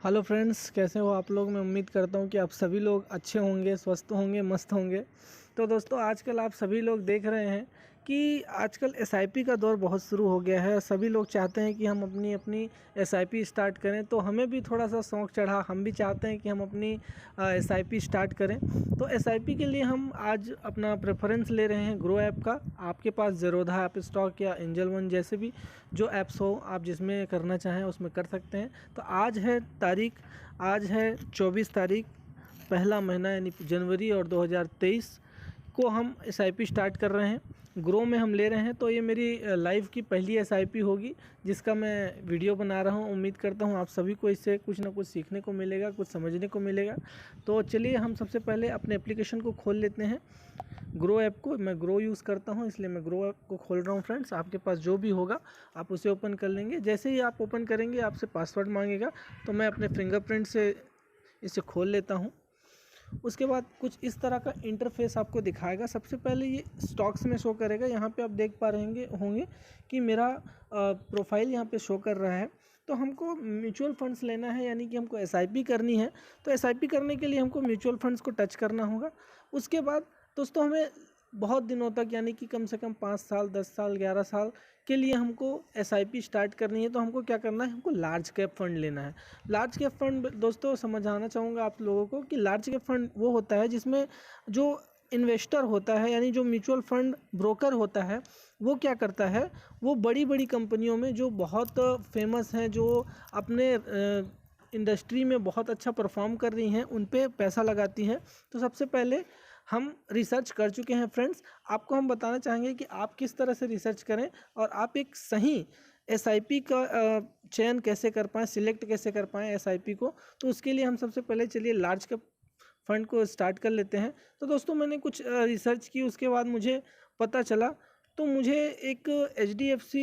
Hello friends, कैसे हो आप लोग। मैं उम्मीद करता हूँ कि आप सभी लोग अच्छे होंगे, स्वस्थ होंगे, मस्त होंगे। तो दोस्तों, आजकल आप सभी लोग देख रहे हैं कि आजकल एसआईपी का दौर बहुत शुरू हो गया है। सभी लोग चाहते हैं कि हम अपनी अपनी एसआईपी स्टार्ट करें, तो हमें भी थोड़ा सा शौक़ चढ़ा, हम भी चाहते हैं कि हम अपनी एसआईपी स्टार्ट करें। तो एसआईपी के लिए हम आज अपना प्रेफरेंस ले रहे हैं ग्रो ऐप का। आपके पास ज़ेरोधा ऐप स्टॉक या एंजल वन जैसे भी जो ऐप्स हो, आप जिसमें करना चाहें उसमें कर सकते हैं। तो आज है 24 तारीख, पहला महीना यानी जनवरी और 2023 को हम एसआईपी स्टार्ट कर रहे हैं। ग्रो में हम ले रहे हैं, तो ये मेरी लाइफ की पहली एसआईपी होगी जिसका मैं वीडियो बना रहा हूँ। उम्मीद करता हूँ आप सभी को इससे कुछ ना कुछ सीखने को मिलेगा, कुछ समझने को मिलेगा। तो चलिए हम सबसे पहले अपने एप्लीकेशन को खोल लेते हैं, ग्रो ऐप को। मैं ग्रो यूज़ करता हूँ इसलिए मैं ग्रो ऐप को खोल रहा हूँ। फ्रेंड्स, आपके पास जो भी होगा आप उसे ओपन कर लेंगे। जैसे ही आप ओपन करेंगे आपसे पासवर्ड मांगेगा, तो मैं अपने फिंगरप्रिंट से इसे खोल लेता हूँ। उसके बाद कुछ इस तरह का इंटरफेस आपको दिखाएगा। सबसे पहले ये स्टॉक्स में शो करेगा। यहाँ पे आप देख पा रहे होंगे कि मेरा प्रोफाइल यहाँ पे शो कर रहा है। तो हमको म्यूचुअल फंड्स लेना है, यानी कि हमको एसआईपी करनी है। तो एसआईपी करने के लिए हमको म्यूचुअल फंड्स को टच करना होगा। उसके बाद दोस्तों हमें बहुत दिनों तक, यानी कि कम से कम 5 साल, 10 साल, 11 साल के लिए हमको एसआईपी स्टार्ट करनी है। तो हमको क्या करना है, हमको लार्ज कैप फंड लेना है। लार्ज कैप फंड दोस्तों समझाना चाहूँगा आप लोगों को कि लार्ज कैप फंड वो होता है जिसमें जो इन्वेस्टर होता है, यानी जो म्यूचुअल फंड ब्रोकर होता है, वो क्या करता है, वो बड़ी बड़ी कंपनियों में जो बहुत फेमस हैं, जो अपने इंडस्ट्री में बहुत अच्छा परफॉर्म कर रही हैं, उन पे पैसा लगाती हैं। तो सबसे पहले हम रिसर्च कर चुके हैं फ्रेंड्स। आपको हम बताना चाहेंगे कि आप किस तरह से रिसर्च करें और आप एक सही एसआईपी का चयन कैसे कर पाएँ, सिलेक्ट कैसे कर पाएँ एसआईपी को। तो उसके लिए हम सबसे पहले चलिए लार्ज कैप फंड को स्टार्ट कर लेते हैं। तो दोस्तों मैंने कुछ रिसर्च की, उसके बाद मुझे पता चला, तो मुझे एक HDFC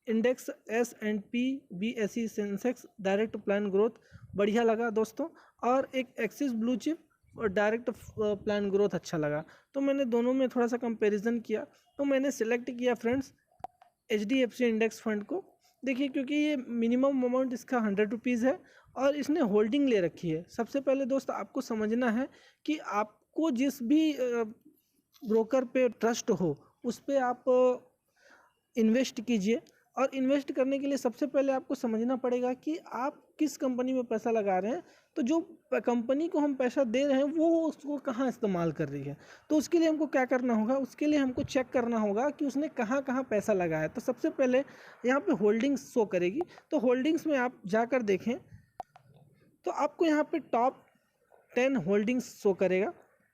index S&P BSE Sensex direct plan growth बढ़िया लगा दोस्तों, और एक एक्सिस ब्लू चिप और डायरेक्ट प्लान ग्रोथ अच्छा लगा। तो मैंने दोनों में थोड़ा सा कंपैरिजन किया, तो मैंने सेलेक्ट किया फ्रेंड्स HDFC इंडेक्स फंड को। देखिए, क्योंकि ये मिनिमम अमाउंट इसका 100 रुपीज़ है और इसने होल्डिंग ले रखी है। सबसे पहले दोस्त आपको समझना है कि आपको जिस भी ब्रोकर पे ट्रस्ट हो उस पे आप इन्वेस्ट कीजिए। और इन्वेस्ट करने के लिए सबसे पहले आपको समझना पड़ेगा कि आप किस कंपनी में पैसा लगा रहे हैं। तो जो कंपनी को हम पैसा दे रहे हैं वो उसको कहाँ इस्तेमाल कर रही है, तो उसके लिए हमको क्या करना होगा, उसके लिए हमको चेक करना होगा कि उसने कहाँ कहाँ पैसा लगाया। तो सबसे पहले यहाँ पे होल्डिंग्स शो करेगी, तो होल्डिंग्स में आप जाकर देखें तो आपको यहाँ पे टॉप 10 होल्डिंग्स शो करेगा।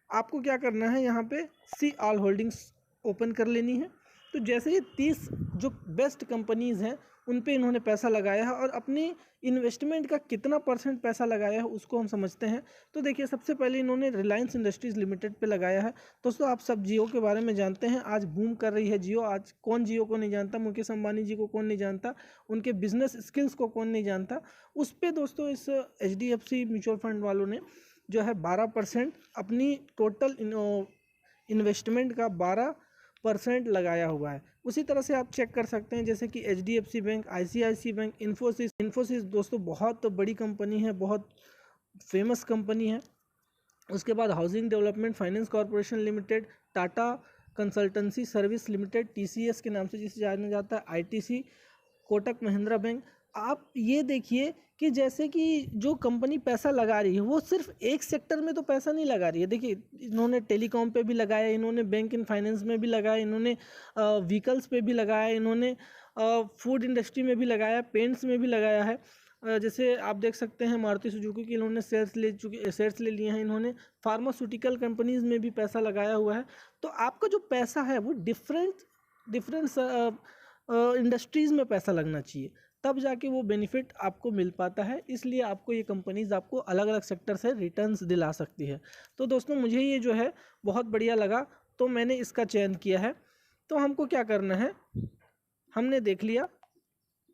आपको क्या करना है, यहाँ पे सी ऑल होल्डिंग्स ओपन कर लेनी है। तो जैसे ही 30 जो बेस्ट कंपनीज़ हैं उन पे इन्होंने पैसा लगाया है और अपनी इन्वेस्टमेंट का कितना % पैसा लगाया है उसको हम समझते हैं। तो देखिए, सबसे पहले इन्होंने रिलायंस इंडस्ट्रीज़ लिमिटेड पे लगाया है। दोस्तों आप सब जियो के बारे में जानते हैं, आज बूम कर रही है जियो। आज कौन जियो को नहीं जानता, मुकेश अंबानी जी को कौन नहीं जानता, उनके बिजनेस स्किल्स को कौन नहीं जानता। उस पर दोस्तों इस HDFC म्यूचुअल फंड वालों ने जो है 12% अपनी टोटल इन्वेस्टमेंट का 12% लगाया हुआ है। उसी तरह से आप चेक कर सकते हैं, जैसे कि HDFC bank, ICICI bank, Infosys दोस्तों बहुत बड़ी कंपनी है, बहुत फेमस कंपनी है। उसके बाद housing development finance corporation limited, Tata consultancy service limited, TCS के नाम से जिसे जाना जाता है, ITC, कोटक महिंद्रा बैंक। आप ये देखिए कि जैसे कि जो कंपनी पैसा लगा रही है वो सिर्फ एक सेक्टर में तो पैसा नहीं लगा रही है। देखिए, इन्होंने टेलीकॉम पे भी लगाया, इन्होंने बैंक एंड फाइनेंस में भी लगाया, इन्होंने व्हीकल्स पे भी लगाया, इन्होंने फूड इंडस्ट्री में भी लगाया, पेंट्स में भी लगाया है। जैसे आप देख सकते हैं मारुति सुजुकी की इन्होंने शेयर्स ले लिए हैं। इन्होंने फार्मास्यूटिकल कंपनीज़ में भी पैसा लगाया हुआ है। तो आपका जो पैसा है वो डिफरेंट इंडस्ट्रीज़ में पैसा लगना चाहिए, तब जाके वो बेनिफिट आपको मिल पाता है। इसलिए आपको ये कंपनीज़ आपको अलग अलग सेक्टर से रिटर्न्स दिला सकती है। तो दोस्तों मुझे ये जो है बहुत बढ़िया लगा, तो मैंने इसका चयन किया है। तो हमको क्या करना है, हमने देख लिया,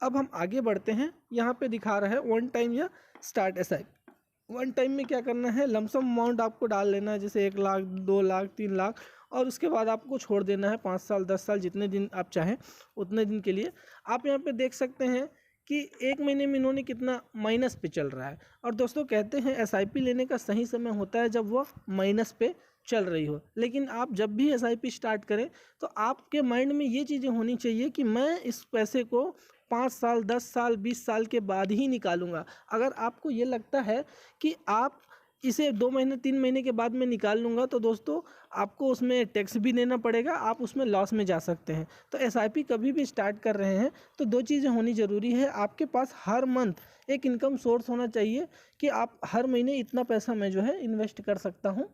अब हम आगे बढ़ते हैं। यहाँ पे दिखा रहा है 1 टाइम या स्टार्ट एसआईपी। 1 टाइम में क्या करना है, लमसम अमाउंट आपको डाल लेना है, जैसे 1 लाख, 2 लाख, 3 लाख, और उसके बाद आपको छोड़ देना है 5 साल, 10 साल, जितने दिन आप चाहें उतने दिन के लिए। आप यहाँ पे देख सकते हैं कि 1 महीने में इन्होंने कितना माइनस पे चल रहा है। और दोस्तों कहते हैं एसआईपी लेने का सही समय होता है जब वो माइनस पे चल रही हो। लेकिन आप जब भी एसआईपी स्टार्ट करें तो आपके माइंड में ये चीज़ें होनी चाहिए कि मैं इस पैसे को 5 साल 10 साल 20 साल के बाद ही निकालूंगा। अगर आपको ये लगता है कि आप इसे 2 महीने 3 महीने के बाद मैं निकाल लूँगा तो दोस्तों आपको उसमें टैक्स भी देना पड़ेगा, आप उसमें लॉस में जा सकते हैं। तो एसआईपी कभी भी स्टार्ट कर रहे हैं तो 2 चीज़ें होनी ज़रूरी है। आपके पास हर मंथ एक इनकम सोर्स होना चाहिए कि आप हर महीने इतना पैसा मैं जो है इन्वेस्ट कर सकता हूँ,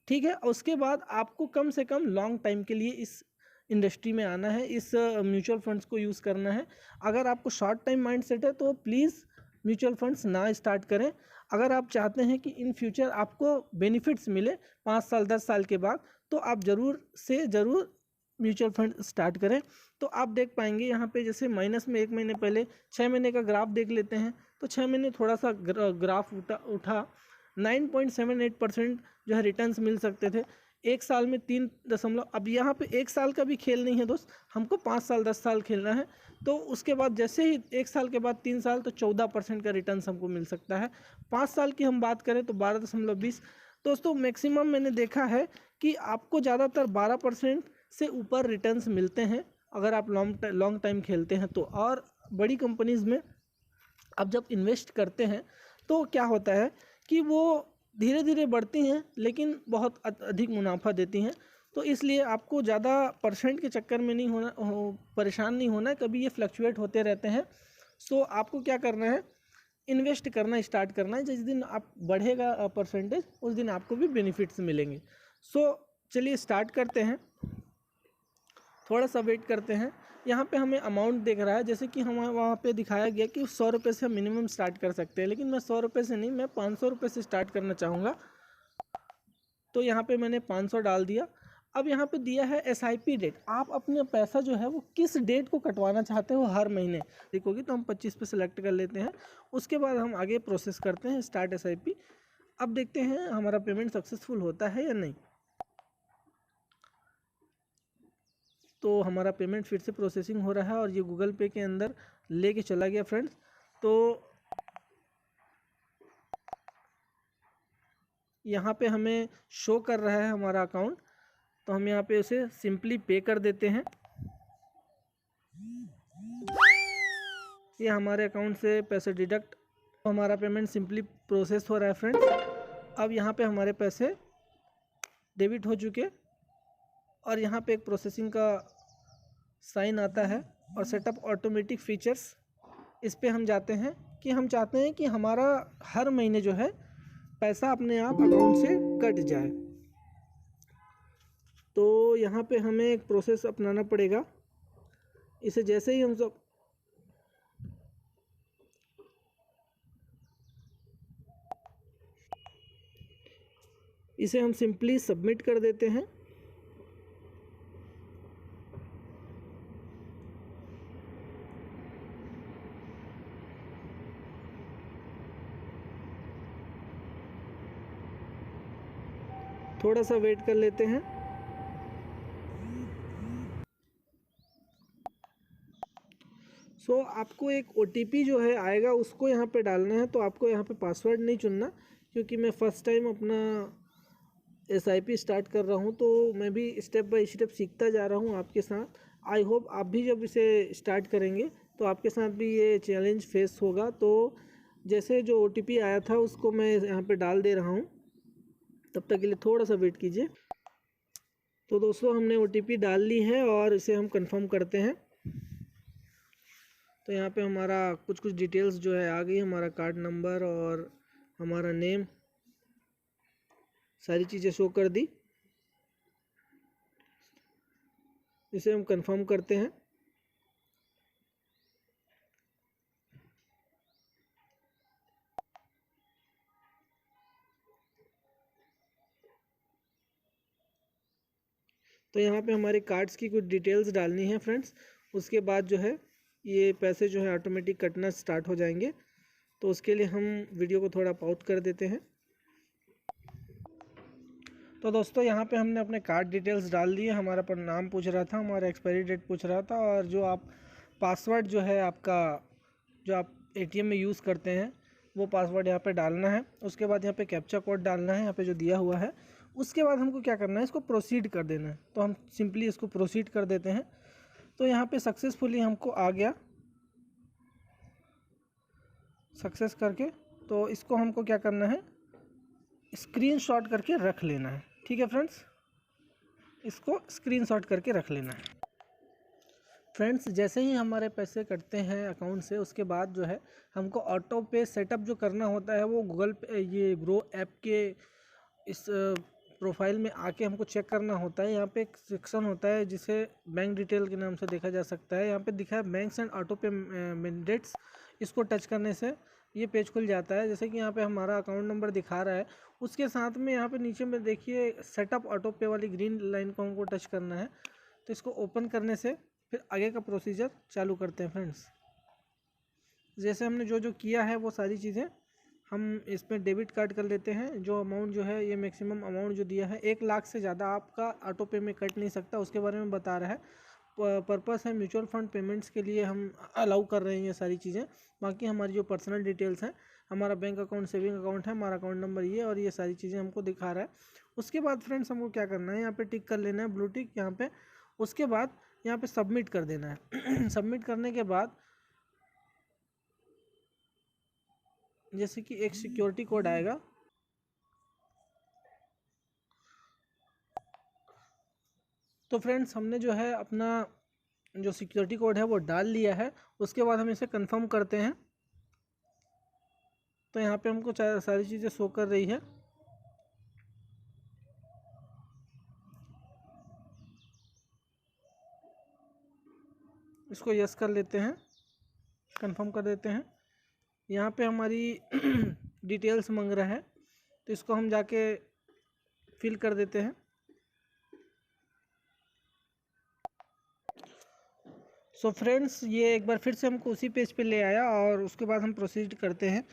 ठीक है। उसके बाद आपको कम से कम लॉन्ग टाइम के लिए इस इंडस्ट्री में आना है, इस म्यूचुअल फंड्स को यूज़ करना है। अगर आपको शॉर्ट टाइम माइंडसेट है तो प्लीज़ म्यूचुअल फंड्स ना स्टार्ट करें। अगर आप चाहते हैं कि इन फ्यूचर आपको बेनिफिट्स मिले 5 साल 10 साल के बाद, तो आप ज़रूर से ज़रूर म्यूचुअल फंड स्टार्ट करें। तो आप देख पाएंगे यहाँ पे जैसे माइनस में 1 महीने पहले 6 महीने का ग्राफ देख लेते हैं तो 6 महीने थोड़ा सा ग्राफ उठा 9.78% जो है रिटर्न्स मिल सकते थे। 1 साल में 3 अब यहाँ पे 1 साल का भी खेल नहीं है दोस्त, हमको 5 साल 10 साल खेलना है। तो उसके बाद जैसे ही 1 साल के बाद 3 साल तो 14% का रिटर्न्स हमको मिल सकता है। 5 साल की हम बात करें तो 12.20। दोस्तों मैक्सिमम मैंने देखा है कि आपको ज़्यादातर 12% से ऊपर रिटर्न्स मिलते हैं अगर आप लॉन्ग टाइम खेलते हैं तो। और बड़ी कंपनीज़ में आप जब इन्वेस्ट करते हैं तो क्या होता है कि वो धीरे धीरे बढ़ती हैं लेकिन बहुत अधिक मुनाफा देती हैं। तो इसलिए आपको ज़्यादा परसेंट के चक्कर में नहीं परेशान नहीं होना है, कभी ये फ्लक्चुएट होते रहते हैं। सो आपको क्या करना है, इन्वेस्ट करना स्टार्ट करना है। जिस दिन आप बढ़ेगा परसेंटेज उस दिन आपको भी बेनिफिट्स मिलेंगे। सो चलिए स्टार्ट करते हैं, थोड़ा सा वेट करते हैं। यहाँ पे हमें अमाउंट दिख रहा है, जैसे कि हम वहाँ पे दिखाया गया कि 100 रुपये से हम मिनिमम स्टार्ट कर सकते हैं, लेकिन मैं 100 रुपये से नहीं, मैं 500 रुपये से स्टार्ट करना चाहूँगा। तो यहाँ पे मैंने 500 डाल दिया। अब यहाँ पे दिया है एसआईपी डेट, आप अपने पैसा जो है वो किस डेट को कटवाना चाहते हो हर महीने देखोगे। तो हम 25 पे सेलेक्ट कर लेते हैं। उसके बाद हम आगे प्रोसेस करते हैं स्टार्ट एसआईपी। अब देखते हैं हमारा पेमेंट सक्सेसफुल होता है या नहीं। तो हमारा पेमेंट फिर से प्रोसेसिंग हो रहा है और ये गूगल पे के अंदर लेके चला गया फ्रेंड्स। तो यहाँ पे हमें शो कर रहा है हमारा अकाउंट, तो हम यहाँ पे उसे सिंपली पे कर देते हैं। ये हमारे अकाउंट से पैसे डिडक्ट, हमारा पेमेंट सिंपली प्रोसेस हो रहा है फ्रेंड्स। अब यहाँ पे हमारे पैसे डेबिट हो चुके और यहाँ पे एक प्रोसेसिंग का साइन आता है और सेटअप ऑटोमेटिक फीचर्स, इस पे हम जाते हैं कि हम चाहते हैं कि हमारा हर महीने जो है पैसा अपने आप अकाउंट से कट जाए। तो यहाँ पे हमें एक प्रोसेस अपनाना पड़ेगा। इसे जैसे ही हम सब इसे हम सिंपली सबमिट कर देते हैं। थोड़ा सा वेट कर लेते हैं। सो आपको एक OTP जो है आएगा, उसको यहाँ पे डालना है। तो आपको यहाँ पे पासवर्ड नहीं चुनना, क्योंकि मैं फ़र्स्ट टाइम अपना SIP स्टार्ट कर रहा हूँ, तो मैं भी स्टेप बाय स्टेप सीखता जा रहा हूँ आपके साथ। आई होप आप भी जब इसे स्टार्ट करेंगे तो आपके साथ भी ये चैलेंज फेस होगा। तो जैसे जो OTP आया था उसको मैं यहाँ पे डाल दे रहा हूँ, तब तक के लिए थोड़ा सा वेट कीजिए। तो दोस्तों हमने OTP डाल ली है और इसे हम कंफर्म करते हैं। तो यहाँ पे हमारा कुछ डिटेल्स जो है आ गई, हमारा कार्ड नंबर और हमारा नेम, सारी चीज़ें शो कर दी। इसे हम कंफर्म करते हैं। तो यहाँ पे हमारे कार्ड्स की कुछ डिटेल्स डालनी है फ्रेंड्स। उसके बाद जो है ये पैसे जो है ऑटोमेटिक कटना स्टार्ट हो जाएंगे। तो उसके लिए हम वीडियो को थोड़ा पॉज कर देते हैं। तो दोस्तों यहाँ पे हमने अपने कार्ड डिटेल्स डाल दिए। हमारा पर नाम पूछ रहा था, हमारा एक्सपायरी डेट पूछ रहा था, और जो आप पासवर्ड जो है आपका जो आप एटीएम में यूज़ करते हैं वो पासवर्ड यहाँ पे डालना है। उसके बाद यहाँ पे कैप्चा कोड डालना है, यहाँ पे जो दिया हुआ है। उसके बाद हमको क्या करना है, इसको प्रोसीड कर देना है। तो हम सिंपली इसको प्रोसीड कर देते हैं। तो यहाँ पे सक्सेसफुली हमको आ गया, सक्सेस करके। तो इसको हमको क्या करना है, स्क्रीनशॉट करके रख लेना है। ठीक है फ्रेंड्स, इसको स्क्रीनशॉट करके रख लेना है। फ्रेंड्स, जैसे ही हमारे पैसे कटते हैं अकाउंट से, उसके बाद जो है हमको ऑटो पे सेटअप जो करना होता है वो गूगल पे, ये ग्रो ऐप के इस प्रोफाइल में आके हमको चेक करना होता है। यहाँ पे एक सेक्शन होता है जिसे बैंक डिटेल के नाम से देखा जा सकता है। यहाँ पे दिखा है बैंक्स एंड ऑटो पे मैंडेट्स। इसको टच करने से ये पेज खुल जाता है। जैसे कि यहाँ पे हमारा अकाउंट नंबर दिखा रहा है, उसके साथ में यहाँ पे नीचे में देखिए सेटअप ऑटो पे वाली ग्रीन लाइन को हमको टच करना है। तो इसको ओपन करने से फिर आगे का प्रोसीजर चालू करते हैं फ्रेंड्स। जैसे हमने जो जो किया है वो सारी चीज़ें हम इसमें डेबिट कार्ड कर लेते हैं। जो अमाउंट जो है, ये मैक्सिमम अमाउंट जो दिया है 1 लाख से ज़्यादा आपका ऑटो पे में कट नहीं सकता, उसके बारे में बता रहा है। पर्पस है म्यूचुअल फंड पेमेंट्स के लिए हम अलाउ कर रहे हैं ये सारी चीज़ें। बाकी हमारी जो पर्सनल डिटेल्स हैं, हमारा बैंक अकाउंट, सेविंग अकाउंट है, हमारा अकाउंट नंबर ये, और ये सारी चीज़ें हमको दिखा रहा है। उसके बाद फ्रेंड्स हमको क्या करना है, यहाँ पे टिक कर लेना है, ब्लू टिक यहाँ पे। उसके बाद यहाँ पे सबमिट कर देना है। सबमिट करने के बाद जैसे कि एक सिक्योरिटी कोड आएगा, तो फ्रेंड्स हमने जो है अपना जो सिक्योरिटी कोड है वो डाल लिया है। उसके बाद हम इसे कंफर्म करते हैं। तो यहाँ पे हमको सारी चीज़ें शो कर रही है। इसको यस कर लेते हैं, कंफर्म कर देते हैं। यहाँ पे हमारी डिटेल्स मांग रहा है, तो इसको हम जाके फिल कर देते हैं। सो फ्रेंड्स, ये एक बार फिर से हमको उसी पेज पे ले आया, और उसके बाद हम प्रोसीड करते हैं।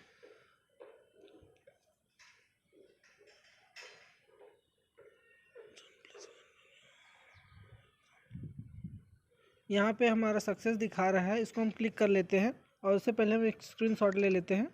यहाँ पे हमारा सक्सेस दिखा रहा है, इसको हम क्लिक कर लेते हैं। और उससे पहले हम एक स्क्रीनशॉट ले लेते हैं।